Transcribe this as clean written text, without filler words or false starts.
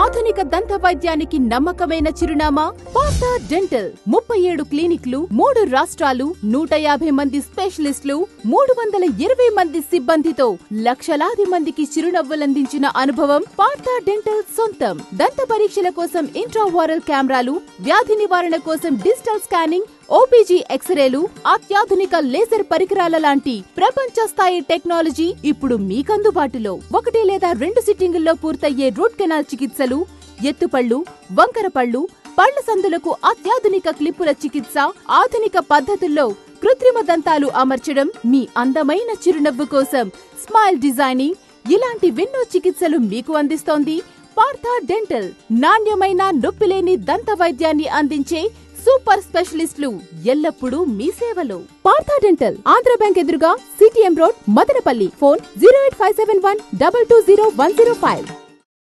ఆధునిక దంత వైద్యానికి నమ్మకమైన చిరునామా పార్థా డెంటల్. 37 క్లినిక్లు, 3 రాష్ట్రాలు, 150 మంది స్పెషలిస్టులు, 320 మంది సిబ్బందితో లక్షలాది మందికి చిరునవ్వులందించిన అనుభవం పార్థా డెంటల్ సొంతం. దంత పరీక్షల కోసం ఇంట్రావారల్ కెమెరాలు, వ్యాధి నివారణ కోసం డిజిటల్ స్కానింగ్, ఓపీజీ ఎక్స్రేలు, అత్యాధునిక లేజర్ పరికరాల లాంటి ప్రపంచ స్థాయి టెక్నాలజీ ఇప్పుడు మీకందుబాటులో. 1 లేదా 2 సిట్టింగుల్లో పూర్తయ్యే రూట్ కెనాల్ చికిత్సలు, ఎత్తుపళ్ళు, వంకర పళ్ళు, పళ్ల సందులకు అత్యాధునిక క్లిప్పుల చికిత్స, ఆధునిక పద్ధతుల్లో కృత్రిమ దంతాలు అమర్చడం, మీ అందమైన చిరునవ్వు కోసం స్మైల్ డిజైనింగ్, ఇలాంటివెన్నో చికిత్సలు మీకు అందిస్తోంది పార్థా డెంటల్. నాణ్యమైన నొప్పిలేని దంత వైద్యాన్ని అందించే సూపర్ స్పెషలిస్టులు ఎల్లప్పుడూ మీ సేవలో. పార్థా డెంటల్, ఆంధ్ర బ్యాంక్ ఎదురుగా, సిటిఎం రోడ్, మదనపల్లి. ఫోన్ 08571 220 105.